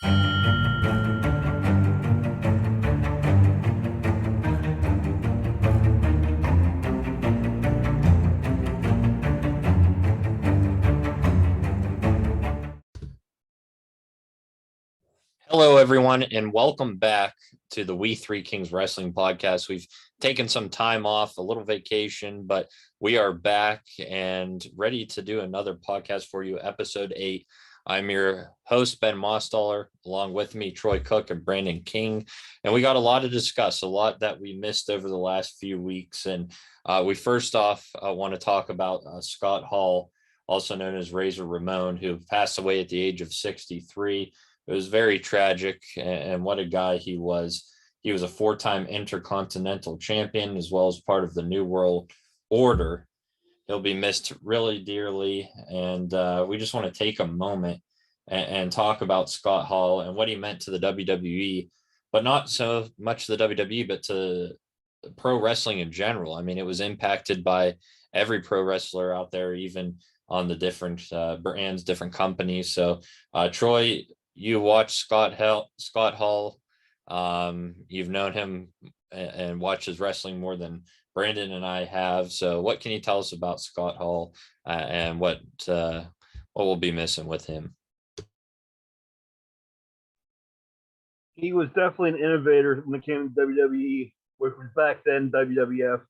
Hello, everyone, and welcome back to the We Three Kings Wrestling Podcast. We've taken some time off, a little vacation, but we are back and ready to do another podcast for you, episode 8. I'm your host, Ben Mostaller, along with me, Troy Cook and Brandon King. And we got a lot to discuss, a lot that we missed over the last few weeks. And we first off want to talk about Scott Hall, also known as Razor Ramon, who passed away at the age of 63. It was very tragic, and what a guy he was. He was a 4-time Intercontinental Champion, as well as part of the New World Order. He'll be missed really dearly, and we just want to take a moment and talk about Scott Hall and what he meant to the WWE, but not so much the WWE, but to pro wrestling in general. I mean, it was impacted by every pro wrestler out there, even on the different brands, different companies. So, Troy, you watch Scott Hall. You've known him and watched his wrestling more than Brandon and I have. So what can you tell us about Scott Hall and what we'll be missing with him? He was definitely an innovator when it came to WWE, which was back then WWF.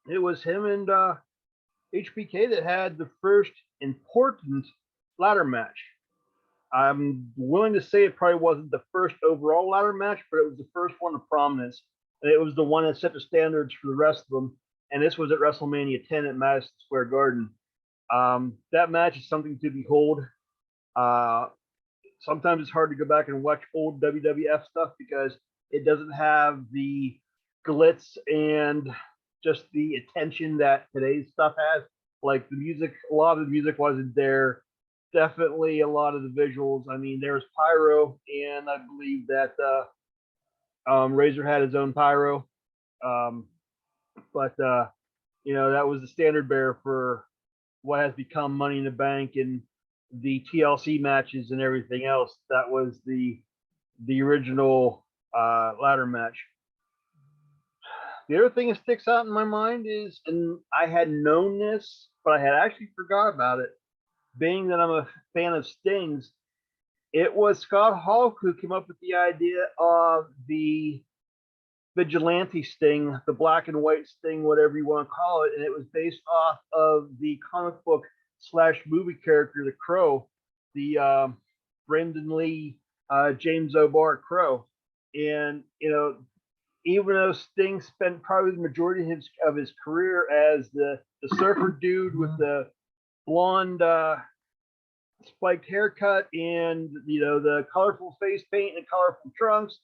It was him and HBK that had the first important ladder match. I'm willing to say it probably wasn't the first overall ladder match, but it was the first one of prominence. And it was the one that set the standards for the rest of them. And this was at WrestleMania 10 at Madison Square Garden. That match is something to behold. Sometimes it's hard to go back and watch old WWF stuff because it doesn't have the glitz and just the attention that today's stuff has. Like the music, a lot of the music wasn't there. Definitely a lot of the visuals. I mean, there was pyro, and I believe that Razor had his own pyro. But that was the standard bearer for what has become Money in the Bank and the TLC matches and everything else. That was the original ladder match. The other thing that sticks out in my mind is, and I had known this, but I had actually forgot about it, being that I'm a fan of Stings, it was Scott Hall who came up with the idea of the vigilante Sting, the black and white Sting, whatever you want to call it, and it was based off of the comic book / movie character, the Crow, the Brendan Lee, James O'Barr Crow. And, even though Sting spent probably the majority of his career as the surfer dude with the blonde spiked haircut and the colorful face paint and colorful trunks,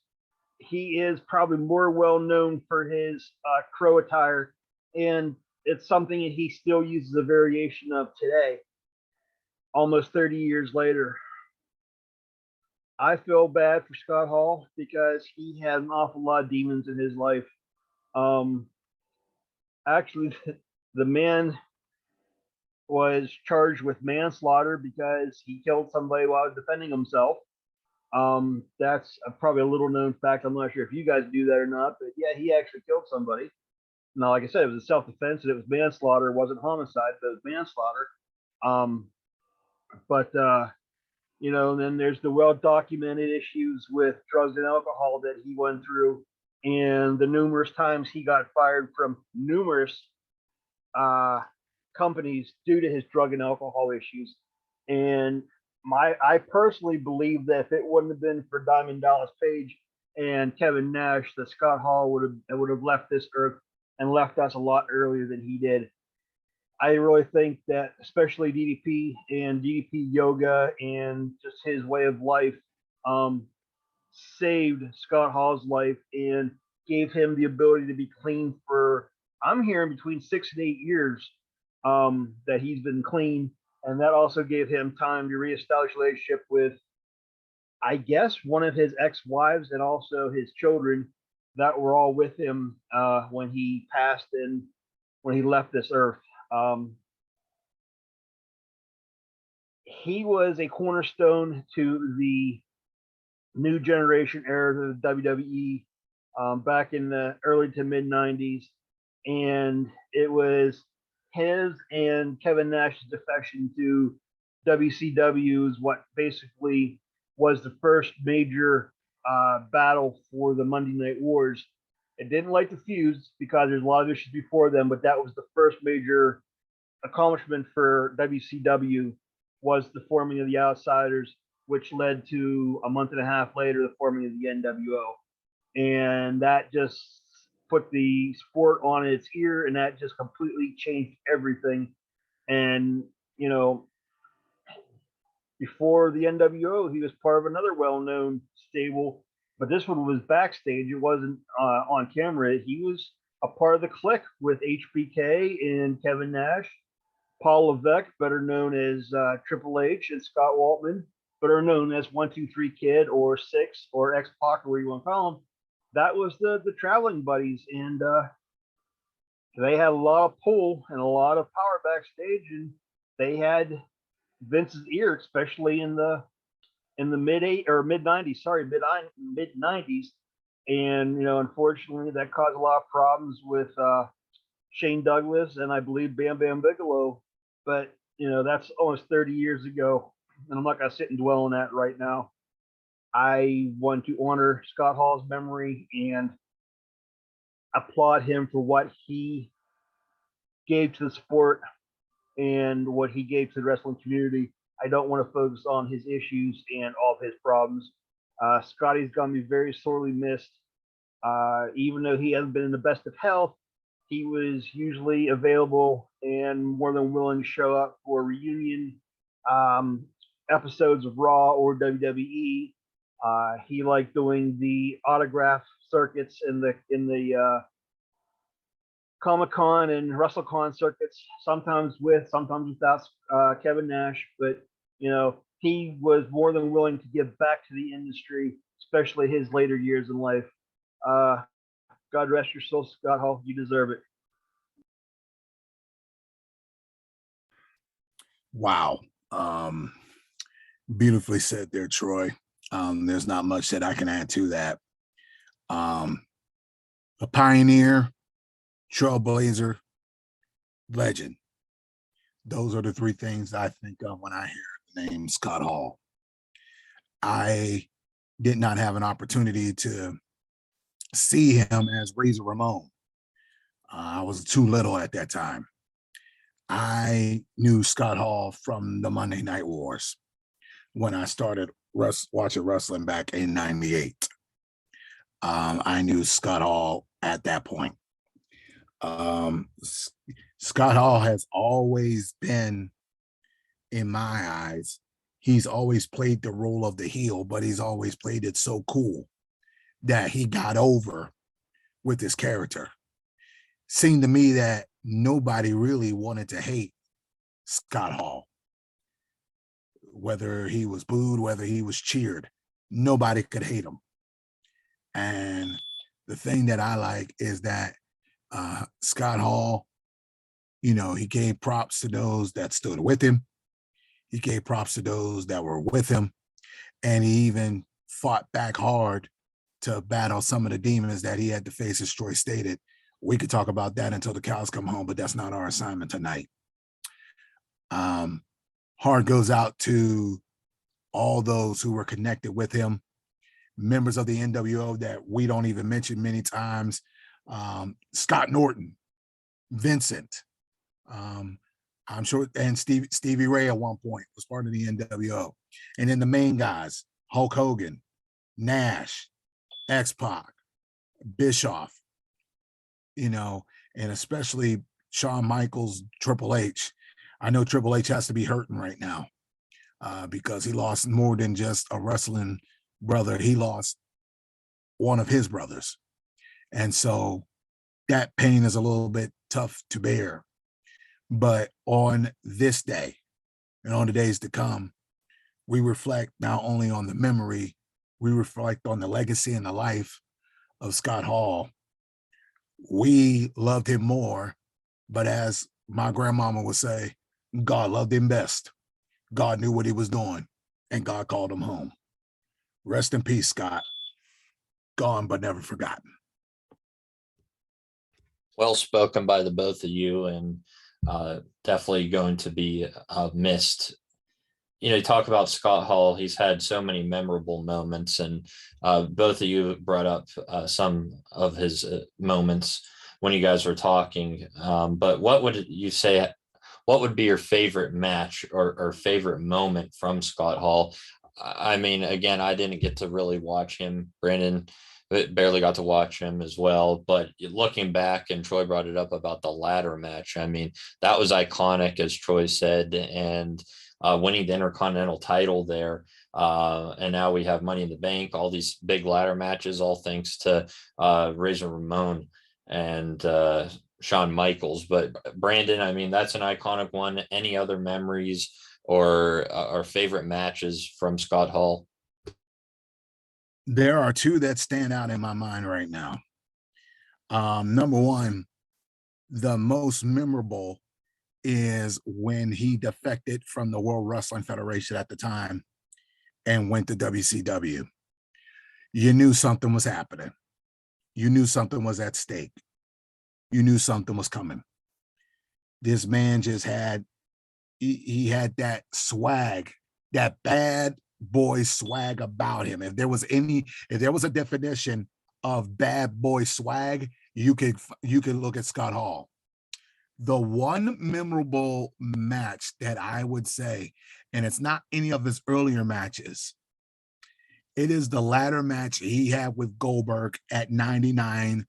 he is probably more well known for his crow attire, and it's something that he still uses a variation of today, almost 30 years later. I feel bad for Scott Hall because he had an awful lot of demons in his life. Actually, the man was charged with manslaughter because he killed somebody while defending himself. That's probably a little known fact. I'm not sure if you guys do that or not, but yeah, he actually killed somebody. Now, like I said, it was a self-defense and it was manslaughter. It wasn't homicide, but it was manslaughter. And then there's the well-documented issues with drugs and alcohol that he went through, and the numerous times he got fired from numerous companies due to his drug and alcohol issues. And I personally believe that if it wouldn't have been for Diamond Dallas Page and Kevin Nash, that Scott Hall would have left this earth and left us a lot earlier than he did. I really think that especially DDP and DDP yoga and just his way of life saved Scott Hall's life and gave him the ability to be clean for, I'm hearing, between 6 and 8 years that he's been clean. And that also gave him time to reestablish a relationship with, I guess, one of his ex-wives and also his children that were all with him when he passed and when he left this earth. he was a cornerstone to the new generation era of the WWE back in the early to mid 90s. And it was his and Kevin Nash's defection to WCW is what basically was the first major battle for the Monday Night Wars. It didn't light the fuse because there's a lot of issues before them, but that was the first major accomplishment for WCW was the forming of the Outsiders, which led to a month and a half later the forming of the NWO, and that just put the sport on its ear, and that just completely changed everything. And you know, before the NWO, he was part of another well-known stable, but this one was backstage. It wasn't on camera. He was a part of the Clique with HBK and Kevin Nash, Paul Levesque, better known as Triple H, and Scott Waltman, better known as 123 Kid or Six or X Pac, or whatever you want to call them. That was the traveling buddies, and they had a lot of pull and a lot of power backstage, and they had Vince's ear, especially in the mid 90s, mid 90s, and unfortunately that caused a lot of problems with Shane Douglas and I believe Bam Bam Bigelow, but that's almost 30 years ago, and I'm not gonna sit and dwell on that right now. I want to honor Scott Hall's memory and applaud him for what he gave to the sport and what he gave to the wrestling community. I don't want to focus on his issues and all of his problems. Scotty's going to be very sorely missed. Even though he hasn't been in the best of health, he was usually available and more than willing to show up for reunion episodes of Raw or WWE. He liked doing the autograph circuits in the Comic-Con and WrestleCon circuits, sometimes with, sometimes without Kevin Nash, but he was more than willing to give back to the industry, especially his later years in life. God rest your soul, Scott Hall. You deserve it. Wow. Beautifully said there, Troy. There's not much that I can add to that. A pioneer, trailblazer, legend. Those are the three things I think of when I hear the name Scott Hall. I did not have an opportunity to see him as Razor Ramon. I was too little at that time. I knew Scott Hall from the Monday Night Wars when I started watching wrestling back in '98. I knew Scott Hall at that point. Scott Hall has always been, in my eyes, he's always played the role of the heel, but he's always played it so cool that he got over with his character. Seemed to me that nobody really wanted to hate Scott Hall. Whether he was booed, whether he was cheered, nobody could hate him. And the thing that I like is that Scott Hall, he gave props to those that stood with him. He gave props to those that were with him. And he even fought back hard to battle some of the demons that he had to face, as Troy stated. We could talk about that until the cows come home, but that's not our assignment tonight. Heart goes out to all those who were connected with him, members of the NWO that we don't even mention many times. Scott Norton, Vincent, I'm sure, and Stevie Ray at one point was part of the NWO. And then the main guys, Hulk Hogan, Nash, X-Pac, Bischoff, and especially Shawn Michaels, Triple H. I know Triple H has to be hurting right now because he lost more than just a wrestling brother. He lost one of his brothers. And so that pain is a little bit tough to bear. But on this day and on the days to come, we reflect not only on the memory, we reflect on the legacy and the life of Scott Hall. We loved him more, but as my grandmama would say, God loved him best. God knew what he was doing, and God called him home. Rest in peace, Scott. Gone but never forgotten. Well spoken by the both of you, and definitely going to be missed. You talk about Scott Hall. He's had so many memorable moments, and both of you brought up some of his moments when you guys were talking. But what would you say? What would be your favorite match or favorite moment from Scott Hall? I mean, again, I didn't get to really watch him. Brandon barely got to watch him as well. But looking back, and Troy brought it up about the ladder match. I mean, that was iconic, as Troy said, and winning the Intercontinental title there. And now we have Money in the Bank, all these big ladder matches, all thanks to Razor Ramon and Shawn Michaels. But Brandon, I mean, that's an iconic one. Any other memories or favorite matches from Scott Hall? There are two that stand out in my mind right now. Number one, the most memorable is when he defected from the World Wrestling Federation at the time and went to WCW. You knew something was happening. You knew something was at stake. You knew something was coming. This man just had, he had that swag, that bad boy swag about him. If there was a definition of bad boy swag, you could look at Scott Hall. The one memorable match that I would say, and it's not any of his earlier matches, it is the ladder match he had with Goldberg at 99.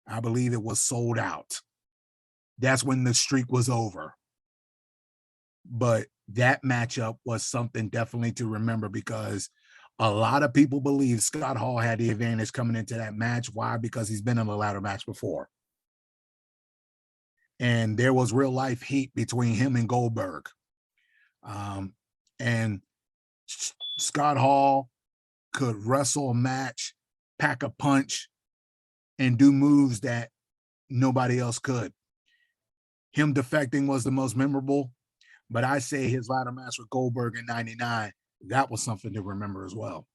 I believe it was Sold Out. That's when the streak was over. But that matchup was something definitely to remember, because a lot of people believe Scott Hall had the advantage coming into that match. Why? Because he's been in a ladder match before. And there was real life heat between him and Goldberg. And Scott Hall could wrestle a match, pack a punch, and do moves that nobody else could. Him defecting was the most memorable, but I say his ladder match with Goldberg in 99, that was something to remember as well.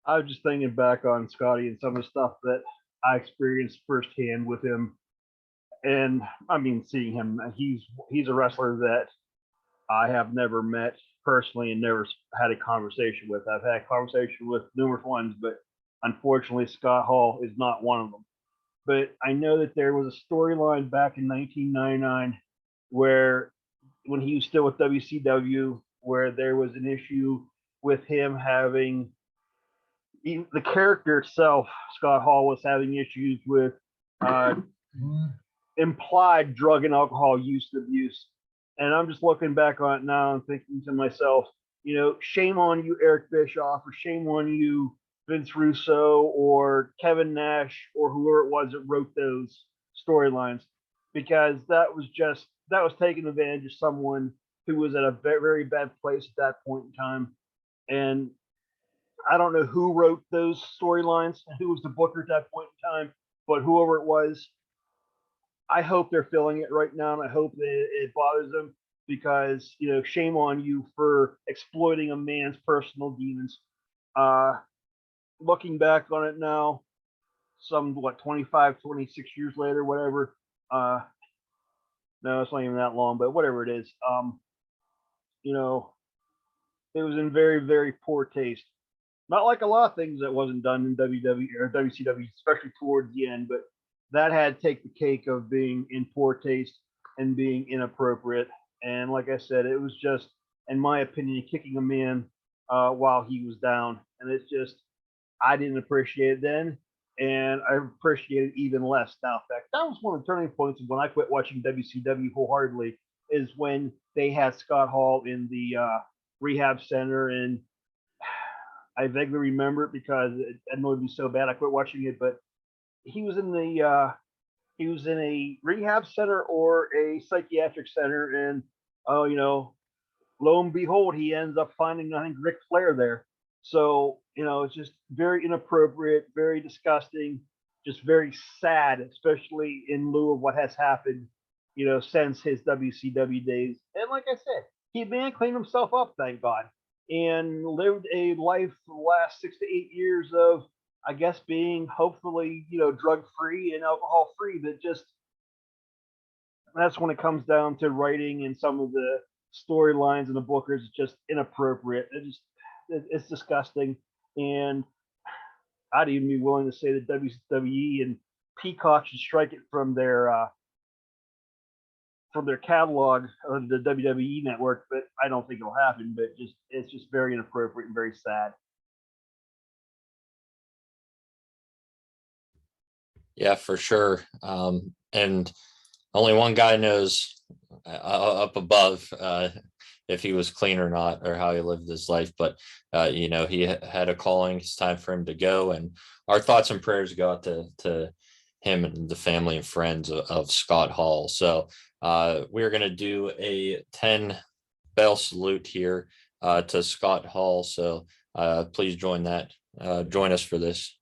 I was just thinking back on Scotty and some of the stuff that I experienced firsthand with him. And I mean, seeing him, he's a wrestler that I have never met personally and never had a conversation with. I've had a conversation with numerous ones, but unfortunately, Scott Hall is not one of them. But I know that there was a storyline back in 1999 where, when he was still with WCW, where there was an issue with him having, the character itself, Scott Hall, was having issues with implied drug and alcohol use and abuse. And I'm just looking back on it now and thinking to myself, shame on you, Eric Bischoff, or shame on you, Vince Russo, or Kevin Nash, or whoever it was that wrote those storylines, because that was taking advantage of someone who was at a very, very bad place at that point in time. And I don't know who wrote those storylines and who was the booker at that point in time, but whoever it was, I hope they're feeling it right now, and I hope that it bothers them, because, shame on you for exploiting a man's personal demons. Looking back on it now, 25, 26 years later, whatever. No, it's not even that long, but whatever it is. It was in very, very poor taste. Not like a lot of things that wasn't done in WWE or WCW, especially towards the end, but that had to take the cake of being in poor taste and being inappropriate. And like I said, it was just, in my opinion, kicking a man while he was down. And it's just, I didn't appreciate it then, and I appreciate it even less now. In fact, that was one of the turning points of when I quit watching WCW wholeheartedly, is when they had Scott Hall in the rehab center. And I vaguely remember it because it annoyed me so bad I quit watching it. But he was in a rehab center or a psychiatric center, and lo and behold, he ends up finding, I think, Ric Flair there. So it's just very inappropriate, very disgusting, just very sad, especially in lieu of what has happened. since his WCW days. And like I said, he man cleaned himself up, thank God, and lived a life for the last 6 to 8 years of, I guess, being hopefully, drug free and alcohol free. But just that's when it comes down to writing, and some of the storylines in the book is just inappropriate. It's disgusting. And I'd even be willing to say that WWE and Peacock should strike it from their catalog of the WWE network, but I don't think it'll happen. But it's just very inappropriate and very sad. Yeah, for sure. And only one guy knows up above if he was clean or not, or how he lived his life. But he had a calling. It's time for him to go, and our thoughts and prayers go out to him and the family and friends of Scott Hall. So we're going to do a 10 bell salute here to Scott Hall. So please join us for this.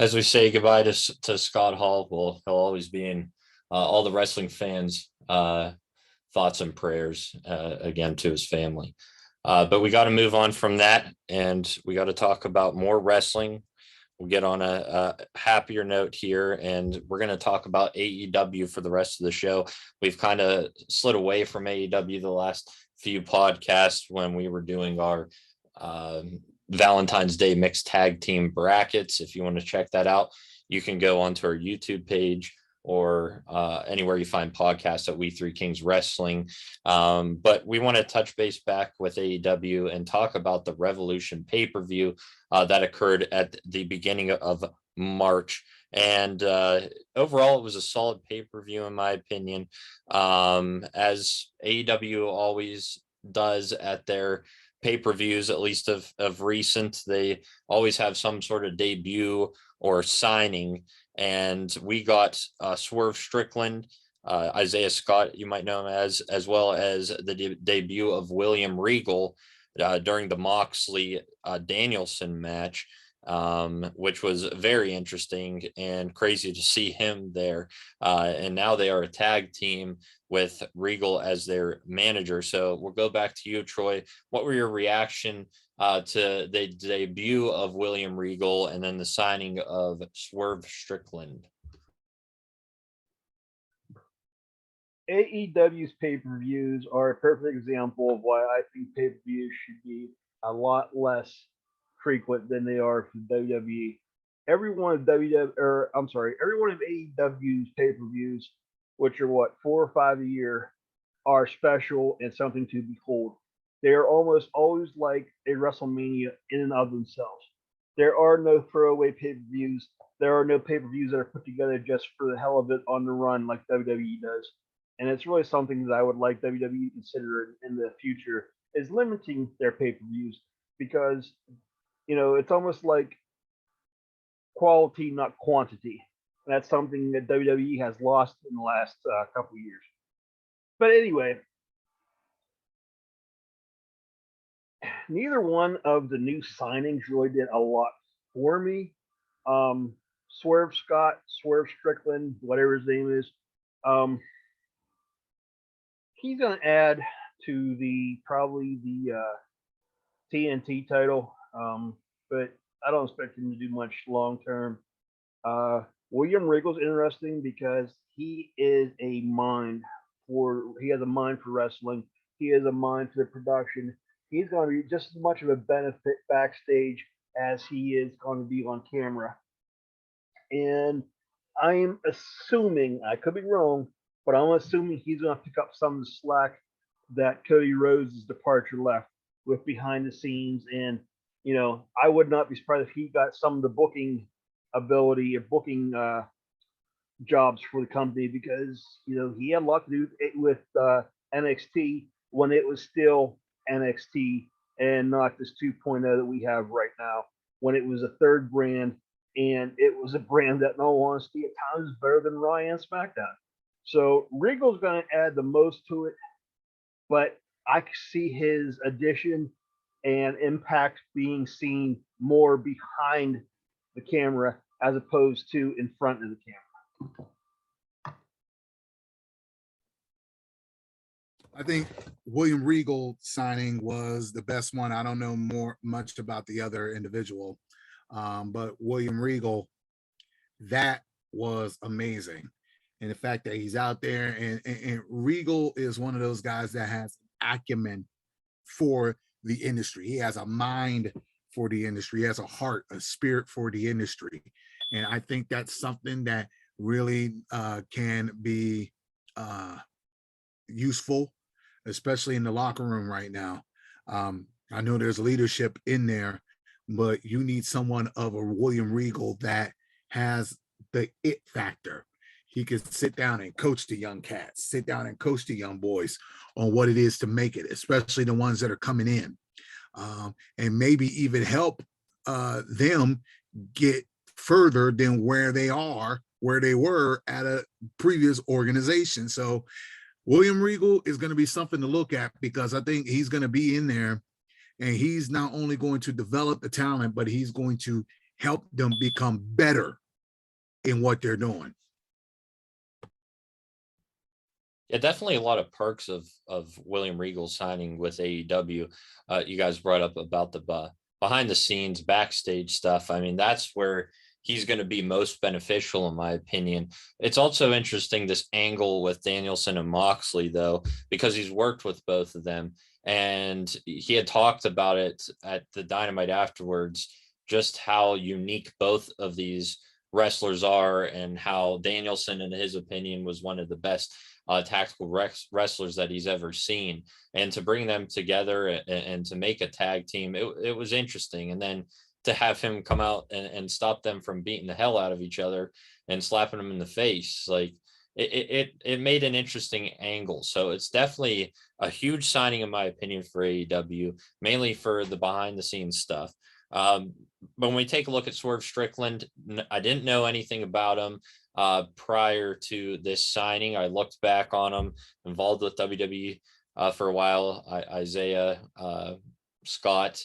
As we say goodbye to Scott Hall, he'll always be in all the wrestling fans' thoughts and prayers, again, to his family. But we got to move on from that, and we got to talk about more wrestling. We'll get on a happier note here, and we're going to talk about AEW for the rest of the show. We've kind of slid away from AEW the last few podcasts when we were doing our Valentine's Day mixed tag team brackets. If you want to check that out, you can go onto our YouTube page or anywhere you find podcasts at We Three Kings Wrestling. But we want to touch base back with AEW and talk about the Revolution pay-per-view that occurred at the beginning of March. And overall, it was a solid pay-per-view, in my opinion. As AEW always does at their pay-per-views, at least of recent, they always have some sort of debut or signing. And we got Swerve Strickland, Isaiah Scott, you might know him as well as the debut of William Regal during the Moxley Danielson match, which was very interesting and crazy to see him there. And now they are a tag team with Regal as their manager. So we'll go back to you, Troy. What were your reaction to the debut of William Regal and then the signing of Swerve Strickland? AEW's pay-per-views are a perfect example of why I think pay-per-views should be a lot less frequent than they are for WWE. Every one of AEW's pay-per-views, which are 4 or 5 a year, are special and something to behold. They are almost always like a WrestleMania in and of themselves. There are no throwaway pay-per-views. There are no pay-per-views that are put together just for the hell of it on the run like WWE does. And it's really something that I would like WWE to consider in the future, is limiting their pay-per-views, because it's almost like quality, not quantity. And that's something that WWE has lost in the last couple of years. But anyway, neither one of the new signings really did a lot for me. Swerve Strickland, whatever his name is, he's going to add to probably the TNT title, but I don't expect him to do much long term. William Regal's interesting because he has a mind for wrestling. He has a mind for the production. He's going to be just as much of a benefit backstage as he is going to be on camera. And I'm assuming, I could be wrong, but I'm assuming he's going to pick up some of the slack that Cody Rhodes' departure left. with behind the scenes. And, I would not be surprised if he got some of the booking ability or booking jobs for the company, because, he had a lot to do with NXT when it was still NXT and not this 2.0 that we have right now, when it was a third brand, and it was a brand that, in all honesty, at times is better than Raw and SmackDown. So Regal's going to add the most to it, but I see his addition and impact being seen more behind the camera as opposed to in front of the camera. I think William Regal signing was the best one. I don't know much about the other individual, but William Regal, that was amazing. And the fact that he's out there, and Regal is one of those guys that has acumen for the industry. He has a mind for the industry. He has a heart, a spirit for the industry. And I think that's something that really can be useful, especially in the locker room right now. I know there's leadership in there, but you need someone of a William Regal that has the it factor. He could sit down and coach the young cats, sit down and coach the young boys on what it is to make it, especially the ones that are coming in, and maybe even help them get further than where they were at a previous organization. So William Regal is going to be something to look at, because I think he's going to be in there, and he's not only going to develop the talent, but he's going to help them become better in what they're doing. Yeah, definitely a lot of perks of William Regal signing with AEW. You guys brought up about the behind the scenes backstage stuff. I mean, that's where he's going to be most beneficial, in my opinion. It's also interesting, this angle with Danielson and Moxley, though, because he's worked with both of them, and he had talked about it at the Dynamite afterwards, just how unique both of these wrestlers are, and how Danielson, in his opinion, was one of the best tactical wrestlers that he's ever seen. And to bring them together and to make a tag team, it was interesting. And then to have him come out and stop them from beating the hell out of each other and slapping them in the face, like it made an interesting angle. So it's definitely a huge signing, in my opinion, for AEW, mainly for the behind the scenes stuff. When we take a look at Swerve Strickland, I didn't know anything about him prior to this signing. I looked back on him, involved with WWE for a while. Isaiah Scott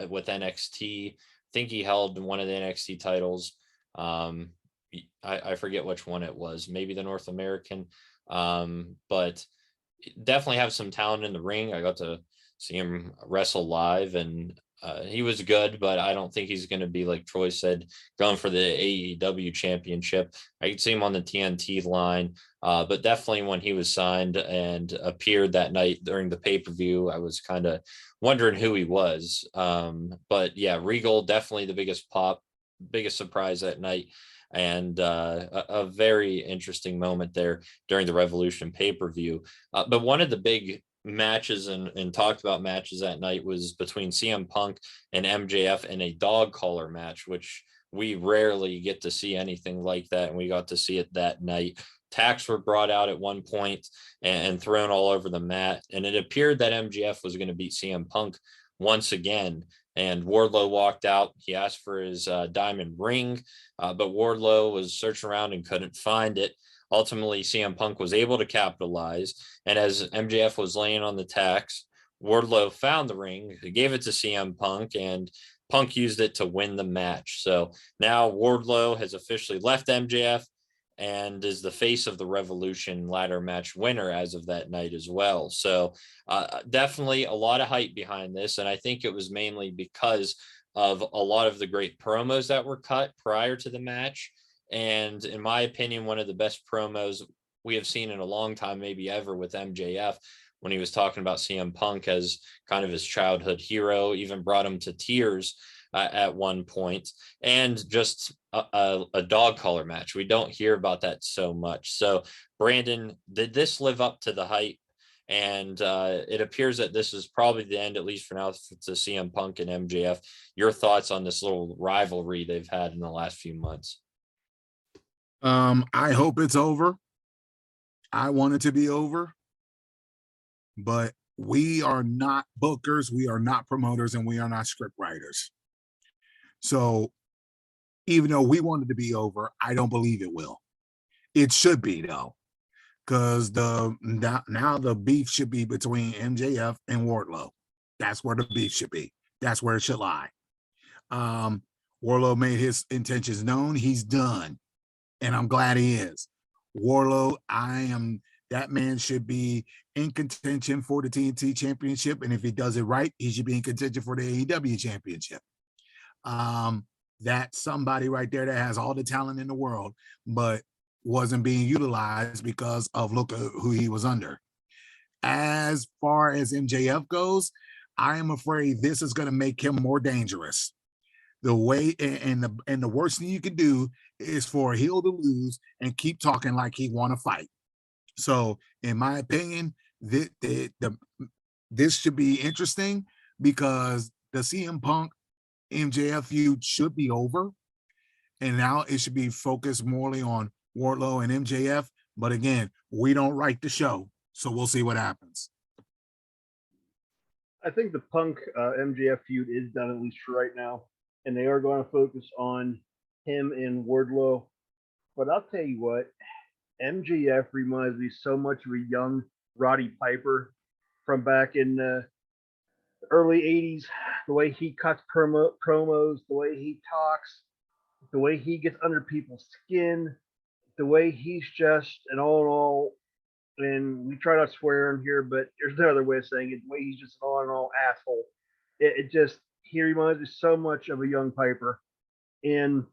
with NXT. I think he held one of the NXT titles. I forget which one it was, maybe the North American, but definitely have some talent in the ring. I got to see him wrestle live, and he was good, but I don't think he's going to be, like Troy said, going for the AEW championship. I could see him on the TNT line, but definitely when he was signed and appeared that night during the pay-per-view, I was kind of wondering who he was. But yeah, Regal, definitely the biggest surprise that night. And a very interesting moment there during the Revolution pay-per-view. But one of the big matches and talked about matches that night was between CM Punk and MJF in a dog collar match, which we rarely get to see anything like that, and we got to see it that night. Tacks were brought out at one point and thrown all over the mat, and it appeared that MJF was going to beat CM Punk once again. And Wardlow walked out. He asked for his diamond ring, but Wardlow was searching around and couldn't find it. Ultimately, CM Punk was able to capitalize. And as MJF was laying on the tacks, Wardlow found the ring, gave it to CM Punk, and Punk used it to win the match. So now Wardlow has officially left MJF and is the face of the Revolution ladder match winner as of that night as well. So definitely a lot of hype behind this. And I think it was mainly because of a lot of the great promos that were cut prior to the match. And in my opinion, one of the best promos we have seen in a long time, maybe ever, with MJF, when he was talking about CM Punk as kind of his childhood hero, even brought him to tears at one point. And just a dog collar match. We don't hear about that so much. So Brandon, did this live up to the hype? And it appears that this is probably the end, at least for now, to CM Punk and MJF. Your thoughts on this little rivalry they've had in the last few months? I hope it's over. I want it to be over, but we are not bookers, we are not promoters, and we are not script writers. So even though we want it to be over, I don't believe it will. It should be though, because now the beef should be between MJF and Wardlow. That's where the beef should be. That's where it should lie. Wardlow made his intentions known. He's done, and I'm glad he is. Wardlow, that man should be in contention for the TNT Championship, and if he does it right, he should be in contention for the AEW Championship. That's somebody right there that has all the talent in the world, but wasn't being utilized because of look at who he was under. As far as MJF goes, I am afraid this is going to make him more dangerous. The way and the worst thing you can do is for a heel to lose and keep talking like he want to fight. So, in my opinion, this should be interesting because the CM Punk MJF feud should be over, and now it should be focused morely on Wardlow and MJF. But again, we don't write the show, so we'll see what happens. I think the Punk MJF feud is done, at least for right now, and they are going to focus on him and Wardlow. But I'll tell you what, MJF reminds me so much of a young Roddy Piper from back in the early 80s. The way he cuts promos, the way he talks, the way he gets under people's skin, the way he's just an all in all, and we try not to swear in here, but there's no other way of saying it, the way he's just an all in all asshole. He reminds me so much of a young Piper. And,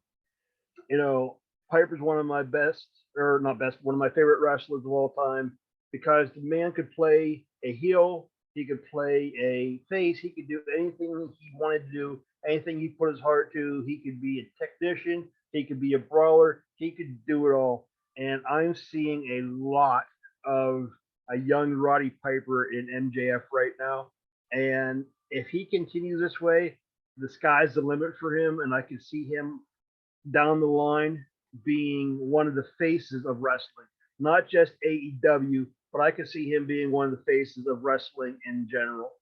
Piper's one of my one of my favorite wrestlers of all time, because the man could play a heel, he could play a face, he could do anything he wanted to do, anything he put his heart to. He could be a technician, he could be a brawler, he could do it all. And I'm seeing a lot of a young Roddy Piper in MJF right now. And if he continues this way, the sky's the limit for him, and I can see him down the line being one of the faces of wrestling, not just AEW, but I could see him being one of the faces of wrestling in general.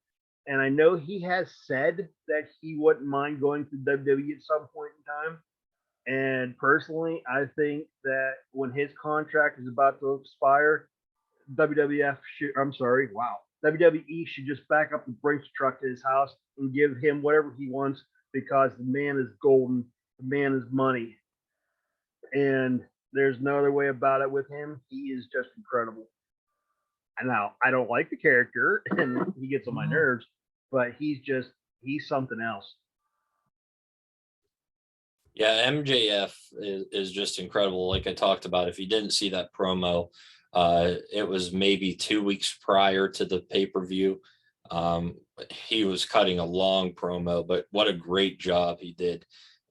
And I know he has said that he wouldn't mind going to WWE at some point in time. And personally, I think that when his contract is about to expire, WWE should just back up the Brinks truck to his house and give him whatever he wants, because the man is golden, the man is money. And there's no other way about it with him. He is just incredible. And now, I don't like the character and he gets on my nerves, but he's something else. Yeah, MJF is just incredible. Like I talked about, if you didn't see that promo, it was maybe 2 weeks prior to the pay-per-view. He was cutting a long promo, but what a great job he did.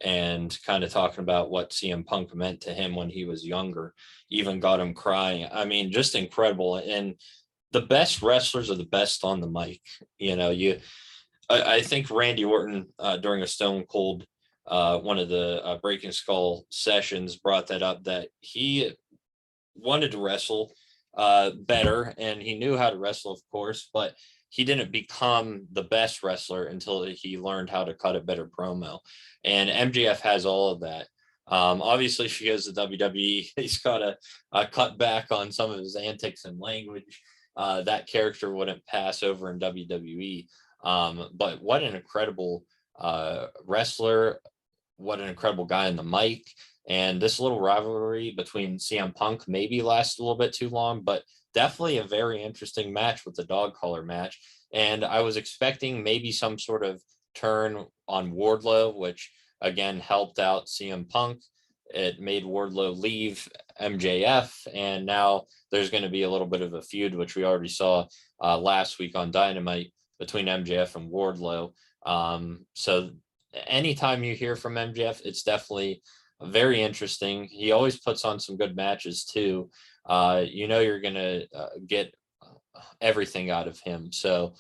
And kind of talking about what CM Punk meant to him when he was younger, even got him crying. I mean, just incredible. And the best wrestlers are the best on the mic. I think Randy Orton during a Stone Cold, one of the Breaking Skull sessions, brought that up, that he wanted to wrestle better, and he knew how to wrestle, of course, but he didn't become the best wrestler until he learned how to cut a better promo. And MJF has all of that. Obviously, she goes to WWE. He's got to cut back on some of his antics and language. That character wouldn't pass over in WWE. But what an incredible wrestler. What an incredible guy on the mic. And this little rivalry between CM Punk maybe lasts a little bit too long, but definitely a very interesting match with the dog collar match. And I was expecting maybe some sort of turn on Wardlow, which again helped out CM Punk. It made Wardlow leave MJF, and now there's going to be a little bit of a feud, which we already saw last week on Dynamite between MJF and Wardlow. So anytime you hear from MJF, it's definitely very interesting. He always puts on some good matches too. You're going to get everything out of him. So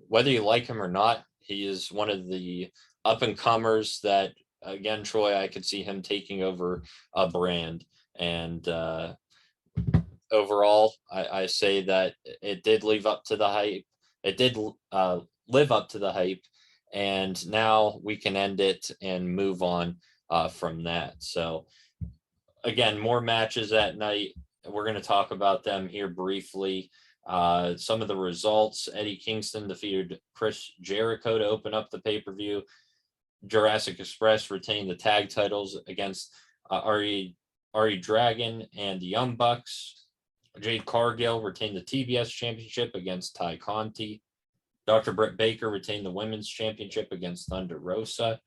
whether you like him or not, he is one of the up and comers that, again, Troy, I could see him taking over a brand. And overall, I say that it did live up to the hype. It did live up to the hype. And now we can end it and move on from that. So again, more matches that night. We're going to talk about them here briefly. Some of the results: Eddie Kingston defeated Chris Jericho to open up the pay-per-view. Jurassic Express retained the tag titles against Ari Dragon and the Young Bucks. Jade Cargill retained the TBS Championship against Ty Conti. Dr. Britt Baker retained the Women's Championship against Thunder Rosa.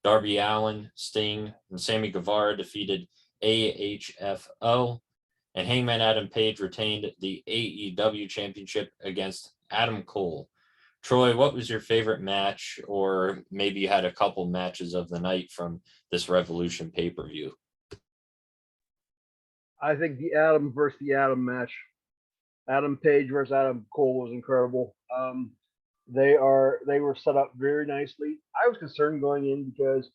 Darby Allin, Sting, and Sammy Guevara defeated AHFO. And Hangman Adam Page retained the AEW Championship against Adam Cole. Troy, what was your favorite match, or maybe you had a couple matches of the night from this Revolution pay-per-view? I think the Adam versus the Adam match, Adam Page versus Adam Cole, was incredible. They were set up very nicely. I was concerned going in because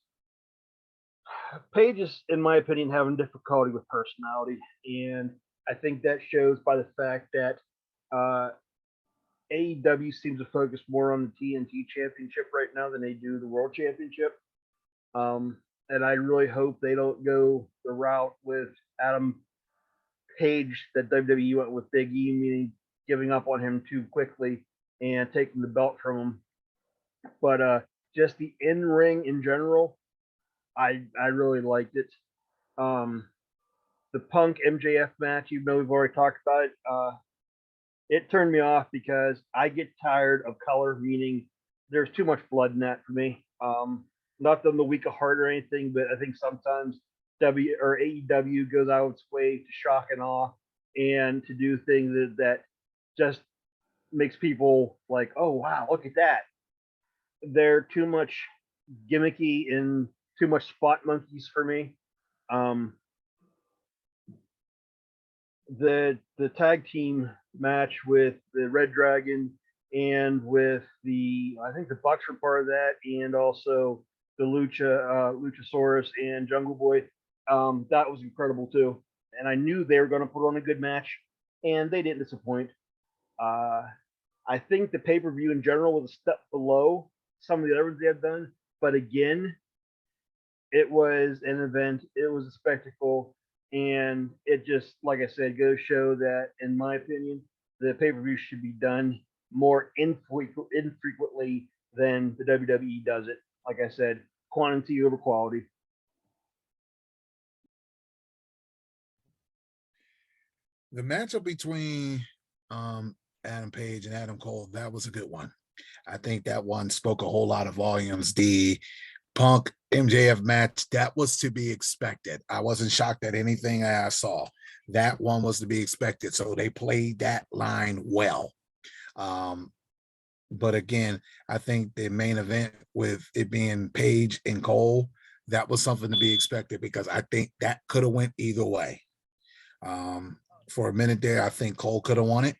Page is, in my opinion, having difficulty with personality, and I think that shows by the fact that AEW seems to focus more on the TNT Championship right now than they do the World Championship. And I really hope they don't go the route with Adam Page that WWE went with Big E, meaning giving up on him too quickly and taking the belt from him. But just the in-ring in general, I really liked it. The Punk MJF match, even though we've already talked about it, it turned me off because I get tired of color, meaning there's too much blood in that for me. Not that I'm the weak of heart or anything, but I think sometimes AEW goes out of its way to shock and awe and to do things that just makes people like, oh wow, look at that. They're too much gimmicky and too much spot monkeys for me. The tag team match with the Red Dragon and with I think the Bucks were part of that, and also the Luchasaurus and Jungle Boy. That was incredible too. And I knew they were going to put on a good match, and they didn't disappoint. I think the pay-per-view in general was a step below some of the others they had done, but again, it was an event, it was a spectacle, and it just, like I said, goes to show that, in my opinion, the pay-per-view should be done more infrequently than the WWE does it. Like I said, quantity over quality. The matchup between Adam Page and Adam Cole, that was a good one. I think that one spoke a whole lot of volumes. The Punk MJF match, that was to be expected. I wasn't shocked at anything I saw. That one was to be expected. So they played that line well. But again, I think the main event with it being Page and Cole, that was something to be expected because I think that could have went either way. For a minute there, I think Cole could have won it.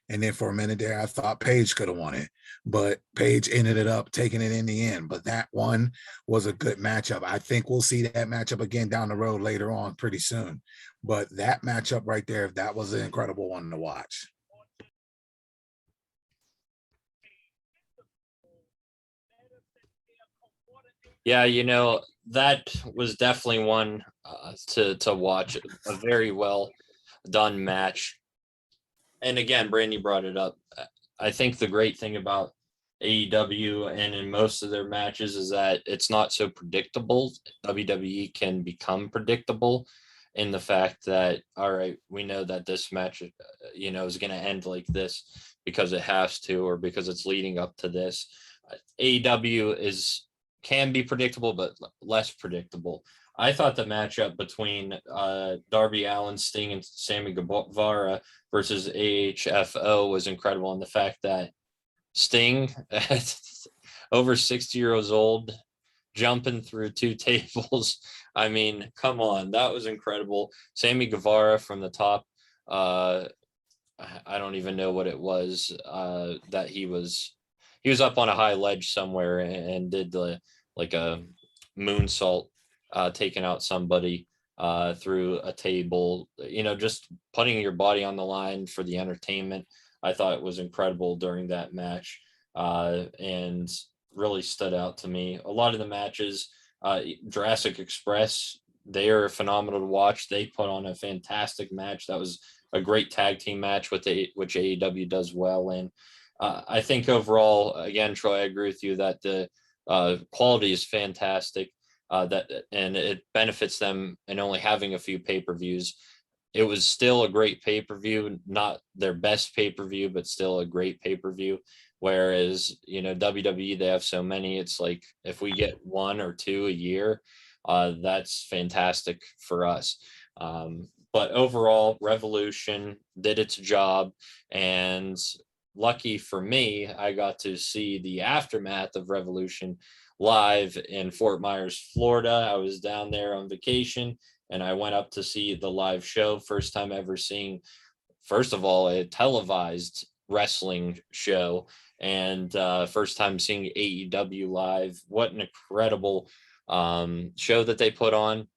And then for a minute there, I thought Page could have won it. But Page ended up taking it in the end. But that one was a good matchup. I think we'll see that matchup again down the road later on pretty soon. But that matchup right there, that was an incredible one to watch. Yeah, that was definitely one to watch. A very well done match. And again, Brandy brought it up. I think the great thing about AEW and in most of their matches is that it's not so predictable. WWE can become predictable in the fact that, all right, we know that this match, is going to end like this because it has to, or because it's leading up to this. AEW can be predictable, but less predictable. I thought the matchup between Darby Allin, Sting, and Sammy Guevara versus AHFO was incredible. And the fact that Sting, over 60 years old, jumping through two tables. I mean, come on, that was incredible. Sammy Guevara from the top I don't even know what it was, that he was up on a high ledge somewhere and did like a moonsault, taking out somebody through a table, just putting your body on the line for the entertainment. I thought it was incredible during that match, and really stood out to me. A lot of the matches, Jurassic Express, they are phenomenal to watch. They put on a fantastic match. That was a great tag team match with which AEW does well. And I think overall, again, Troy, I agree with you that the quality is fantastic. And it benefits them in only having a few pay-per-views. It was still a great pay-per-view, not their best pay-per-view, but still a great pay-per-view. Whereas, WWE, they have so many. It's like if we get one or two a year, that's fantastic for us. But overall, Revolution did its job, and lucky for me, I got to see the aftermath of Revolution live in Fort Myers, Florida. I was down there on vacation, and I went up to see the live show. First time ever seeing, first of all, a televised wrestling show, and first time seeing AEW live. What an incredible show that they put on.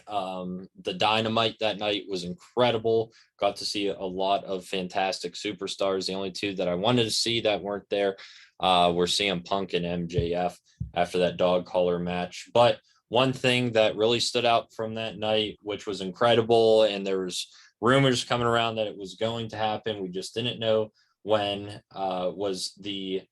The Dynamite that night was incredible. Got to see a lot of fantastic superstars. The only two that I wanted to see that weren't there were CM Punk and MJF after that dog collar match. But one thing that really stood out from that night, which was incredible, and there was rumors coming around that it was going to happen, we just didn't know when, was the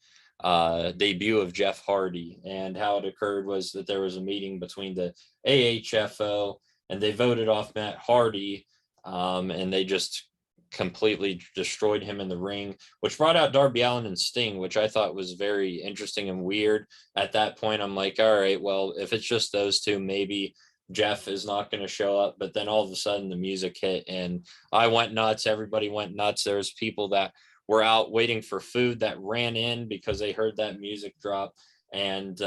debut of Jeff Hardy. And how it occurred was that there was a meeting between the AHFO, and they voted off Matt Hardy, and they just completely destroyed him in the ring, which brought out Darby Allin and Sting, which I thought was very interesting and weird. At that point, I'm like, all right, well, if it's just those two, maybe Jeff is not going to show up. But then all of a sudden the music hit and I went nuts. Everybody went nuts. There was people that were out waiting for food that ran in because they heard that music drop. And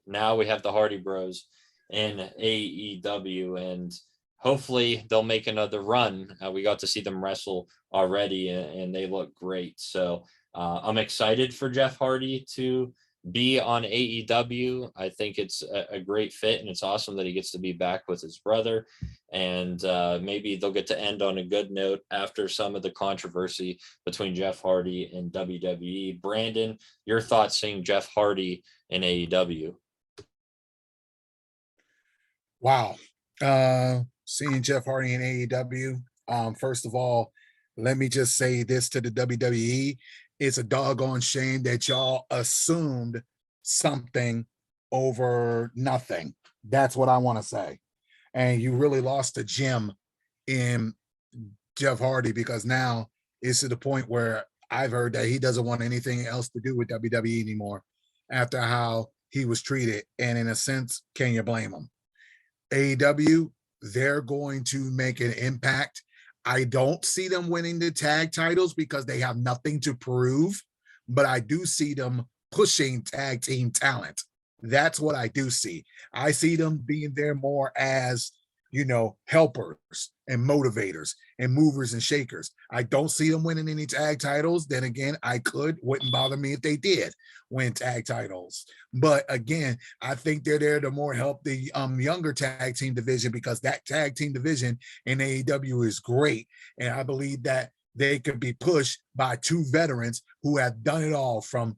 now we have the Hardy Bros in AEW, and hopefully they'll make another run. We got to see them wrestle already, and they look great. So I'm excited for Jeff Hardy to be on AEW. I think it's a great fit, and it's awesome that he gets to be back with his brother. And maybe they'll get to end on a good note after some of the controversy between Jeff Hardy and WWE. Brandon, your thoughts seeing Jeff Hardy in AEW? Wow. Seeing Jeff Hardy in AEW. First of all, let me just say this to the WWE. It's a doggone shame that y'all assumed something over nothing. That's what I want to say. And you really lost a gem in Jeff Hardy, because now it's to the point where I've heard that he doesn't want anything else to do with WWE anymore after how he was treated. And in a sense, can you blame him? AEW, they're going to make an impact. I don't see them winning the tag titles because they have nothing to prove, but I do see them pushing tag team talent. That's what I do see. I see them being there more as, helpers and motivators and movers and shakers. I don't see them winning any tag titles. Then again, wouldn't bother me if they did win tag titles. But again, I think they're there to more help the younger tag team division, because that tag team division in AEW is great. And I believe that they could be pushed by two veterans who have done it all, from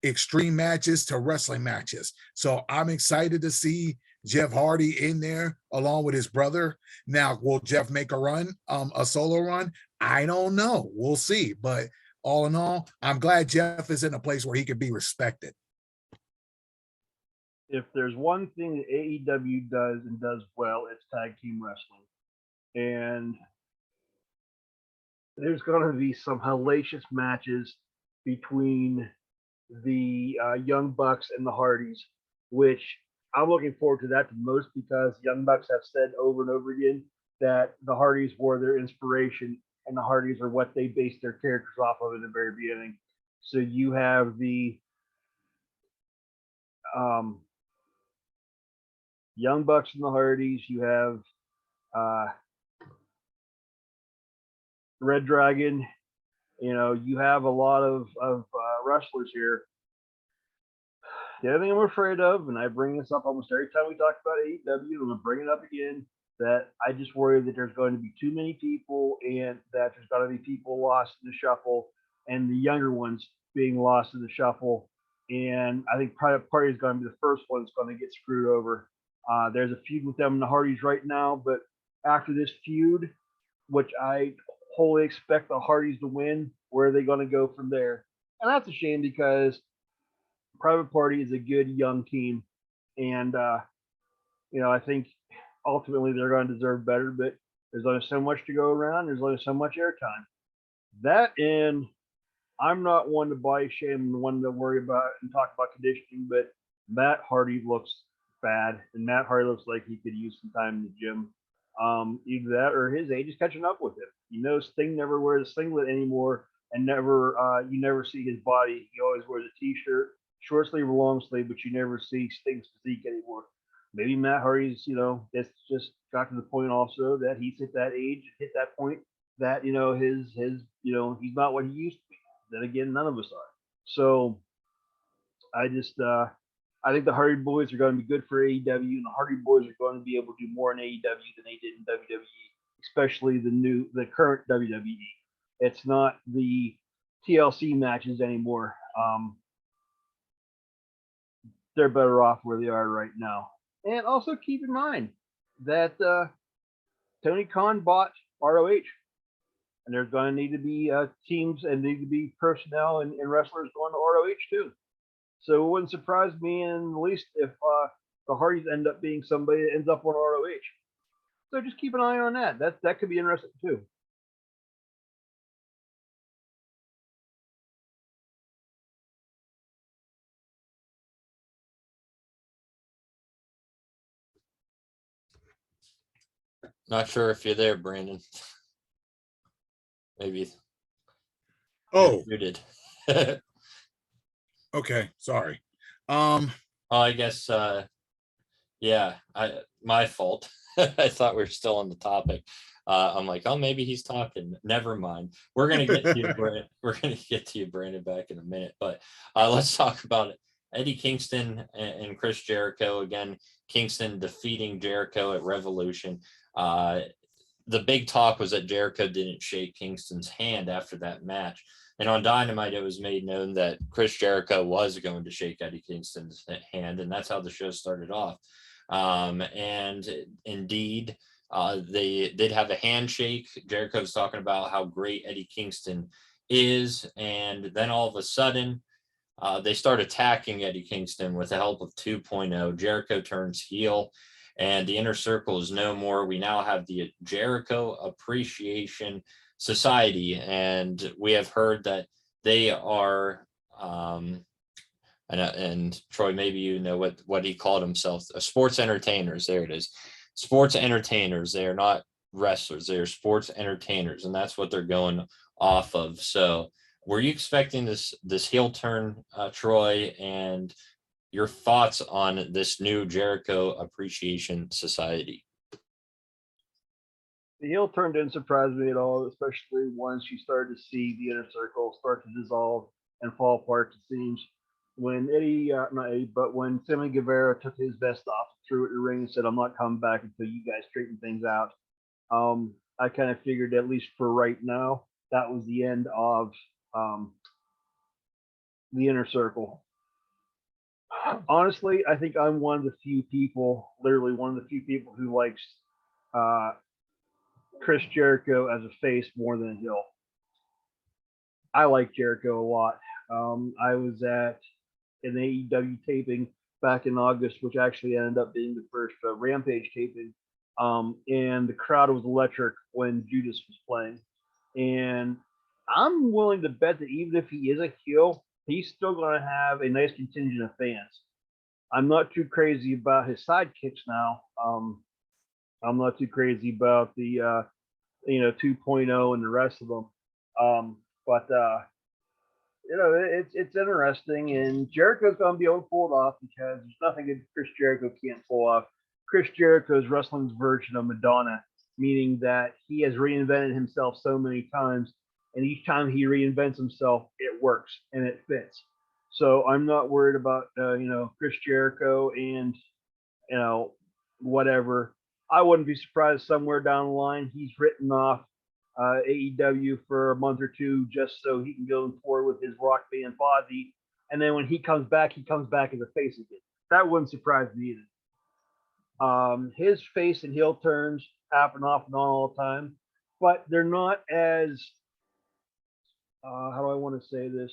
extreme matches to wrestling matches. So I'm excited to see Jeff Hardy in there along with his brother. Now, will Jeff make a run, a solo run? I don't know. We'll see. But all in all, I'm glad Jeff is in a place where he can be respected. If there's one thing that AEW does and does well, it's tag team wrestling. And there's going to be some hellacious matches between the Young Bucks and the Hardys, which I'm looking forward to that the most, because Young Bucks have said over and over again that the Hardys were their inspiration, and the Hardys are what they based their characters off of in the very beginning. So you have the Young Bucks and the Hardys. You have Red Dragon. You have a lot of wrestlers here. The other thing I'm afraid of, and I bring this up almost every time we talk about AEW, and I'm going to bring it up again, that I just worry that there's going to be too many people and that there's going to be people lost in the shuffle and the younger ones being lost in the shuffle. And I think Private Party is going to be the first one that's going to get screwed over. There's a feud with them and the Hardys right now, but after this feud, which I wholly expect the Hardys to win, where are they going to go from there? And that's a shame because Private Party is a good young team, and I think ultimately they're going to deserve better. But there's only so much to go around. There's only so much airtime. That, and I'm not one to body shame and one to worry about and talk about conditioning, but Matt Hardy looks bad, and Matt Hardy looks like he could use some time in the gym. Either that or his age is catching up with him. Sting never wears a singlet anymore, and you never see his body. He always wears a t-shirt, short sleeve or long sleeve, but you never see Sting's physique anymore. Maybe Matt Hardy's, it's just got to the point also that he's at that age, hit that point that, he's not what he used to be. Then again, none of us are. So I think the Hardy Boys are going to be good for AEW, and the Hardy Boys are going to be able to do more in AEW than they did in WWE, especially the current WWE. It's not the TLC matches anymore. They're better off where they are right now. And also keep in mind that Tony Khan bought ROH, and there's going to need to be teams and need to be personnel and wrestlers going to ROH too. So it wouldn't surprise me in the least if the Hardys end up being somebody that ends up on ROH. So just keep an eye on that. That could be interesting too. Not sure if you're there, Brandon. Maybe. Oh, muted. Okay, sorry. I guess my fault. I thought we were still on the topic. I'm like, oh, maybe he's talking. Never mind. We're gonna get to you, Brandon. We're gonna get to you, Brandon, back in a minute. But let's talk about it. Eddie Kingston and Chris Jericho again. Kingston defeating Jericho at Revolution. The big talk was that Jericho didn't shake Kingston's hand after that match. And on Dynamite, it was made known that Chris Jericho was going to shake Eddie Kingston's hand, and that's how the show started off. And indeed, they did have a handshake. Jericho's talking about how great Eddie Kingston is, and then all of a sudden, they start attacking Eddie Kingston with the help of 2.0. Jericho turns heel, and the Inner Circle is no more. We now have the Jericho Appreciation Society, and we have heard that they are and Troy, maybe you know what he called himself, sports entertainers. There it is, sports entertainers. They are not wrestlers, they are sports entertainers, and that's what they're going off of. So were you expecting this heel turn, Troy, and your thoughts on this new Jericho Appreciation Society? The heel turn didn't surprise me at all, especially once you started to see the Inner Circle start to dissolve and fall apart, it seems. When when Sammy Guevara took his vest off, threw it in the ring and said, "I'm not coming back until you guys straighten things out." I kind of figured, at least for right now, that was the end of the Inner Circle. Honestly, I think I'm one of the few people, literally one of the few people, who likes Chris Jericho as a face more than a heel. I like Jericho a lot. I was at an AEW taping back in August, which actually ended up being the first Rampage taping. And the crowd was electric when Judas was playing. And I'm willing to bet that even if he is a heel, he's still going to have a nice contingent of fans. I'm not too crazy about his sidekicks now. I'm not too crazy about the 2.0 and the rest of them. But it's interesting, and Jericho's going to be able to pull it off because there's nothing that Chris Jericho can't pull off. Chris Jericho's wrestling's version of Madonna. meaning that he has reinvented himself so many times, and each time he reinvents himself, it works and it fits. So I'm not worried about Chris Jericho and whatever. I wouldn't be surprised somewhere down the line he's written off AEW for a month or two just so he can go forward with his rock band Fozzy. And then when he comes back as a face again. That wouldn't surprise me either. His face and heel turns happen off and on all the time, but they're not as how do I want to say this?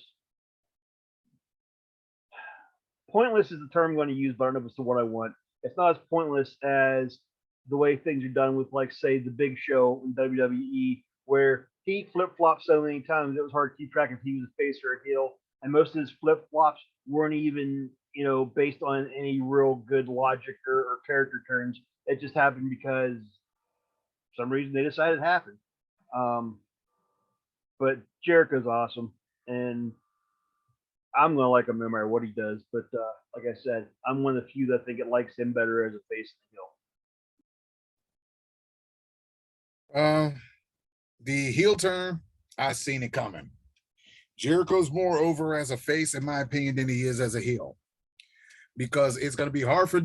Pointless is the term I'm going to use, but I don't know if it's the one I want. It's not as pointless as the way things are done with, like, say, the Big Show in WWE, where he flip-flopped so many times it was hard to keep track if he was a face or a heel, and most of his flip-flops weren't even, based on any real good logic or character turns. It just happened because for some reason they decided it happened. But Jericho's awesome, and I'm gonna like him no matter what he does. But like I said, I'm one of the few that think it likes him better as a face than heel. The heel turn, I seen it coming. Jericho's more over as a face, in my opinion, than he is as a heel, because it's going to be hard for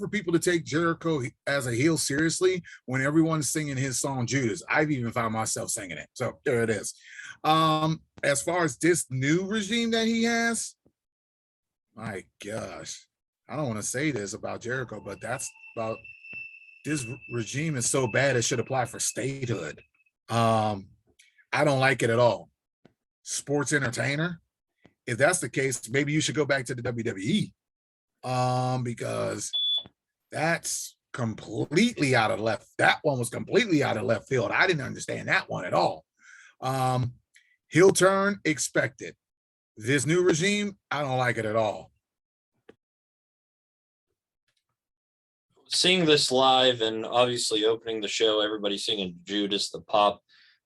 people to take Jericho as a heel seriously when everyone's singing his song Judas. I've even found myself singing it. So there it is. As far as this new regime that he has, my gosh, I don't want to say this about Jericho, but that's about this regime is so bad it should apply for statehood. I don't like it at all. Sports entertainer. If that's the case, maybe you should go back to the WWE. Because that's completely out of left. That one was completely out of left field. I didn't understand that one at all. Heel turn expected. This new regime, I don't like it at all. Seeing this live and obviously opening the show, everybody singing Judas, the pop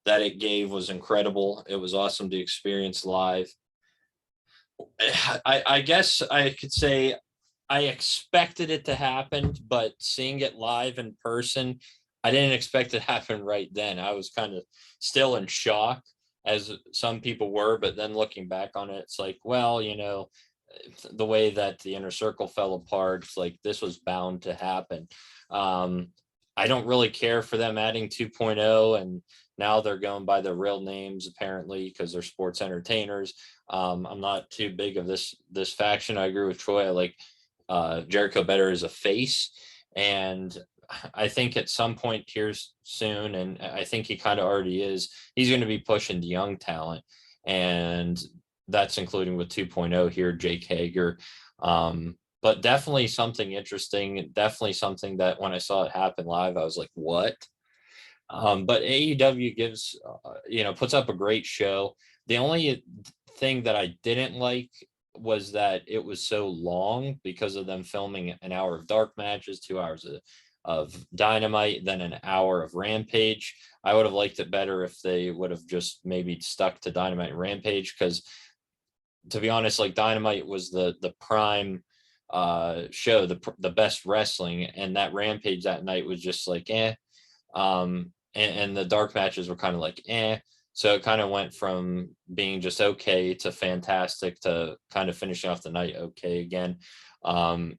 that it gave was incredible. It was awesome to experience live. I guess I could say I expected it to happen, but seeing it live in person, I didn't expect it to happen right then. I was kind of still in shock, as some people were, but then looking back on it, it's like, well, the way that the inner circle fell apart, it's like this was bound to happen. I don't really care for them adding 2.0, and now they're going by their real names apparently because they're sports entertainers. I'm not too big of this faction. I agree with Troy. I like Jericho better as a face, and I think at some point here soon, and I think he kind of already is, he's going to be pushing the young talent, and that's including with 2.0 here, Jake Hager. But definitely something interesting, definitely something that when I saw it happen live, I was like, what? But AEW gives, puts up a great show. The only thing that I didn't like was that it was so long because of them filming an hour of dark matches, 2 hours of Dynamite, then an hour of Rampage. I would have liked it better if they would have just maybe stuck to Dynamite and Rampage, because to be honest, like Dynamite was the prime show, the best wrestling, and that Rampage that night was just like and the dark matches were kind of like so it kind of went from being just okay to fantastic to kind of finishing off the night okay again.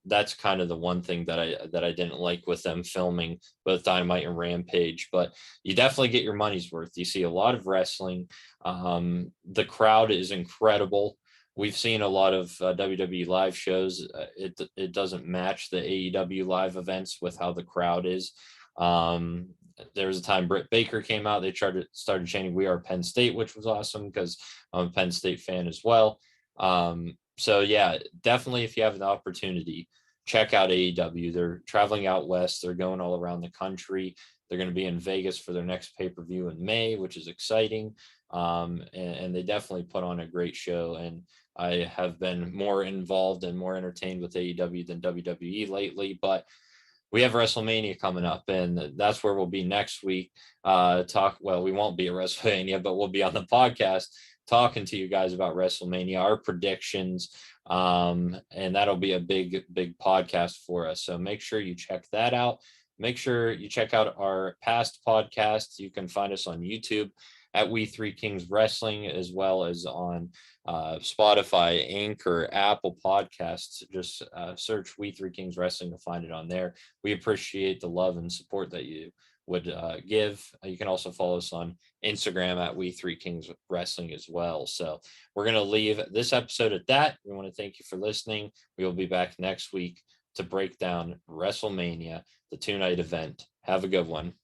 That's kind of the one thing that I didn't like with them filming both Dynamite and Rampage, but you definitely get your money's worth. You see a lot of wrestling. The crowd is incredible. We've seen a lot of WWE live shows. It doesn't match the AEW live events with how the crowd is. There was a time Britt Baker came out. They started chanting "We Are Penn State," which was awesome because I'm a Penn State fan as well. So yeah, definitely if you have an opportunity, check out AEW. They're traveling out west. They're going all around the country. They're going to be in Vegas for their next pay-per-view in May, which is exciting. And they definitely put on a great show. And I have been more involved and more entertained with AEW than WWE lately, but we have WrestleMania coming up, and that's where we'll be next week. We won't be at WrestleMania, but we'll be on the podcast talking to you guys about WrestleMania, our predictions, and that'll be a big podcast for us. So make sure you check that out. make sure you check out our past podcasts. You can find us on YouTube at We Three Kings Wrestling, as well as on Spotify, Anchor, Apple Podcasts. Just search We Three Kings Wrestling to find it on there. We appreciate the love and support that you would give. You can also follow us on Instagram at We Three Kings Wrestling as well. So we're going to leave this episode at that. We want to thank you for listening. We will be back next week to break down WrestleMania, the 2-night event. Have a good one.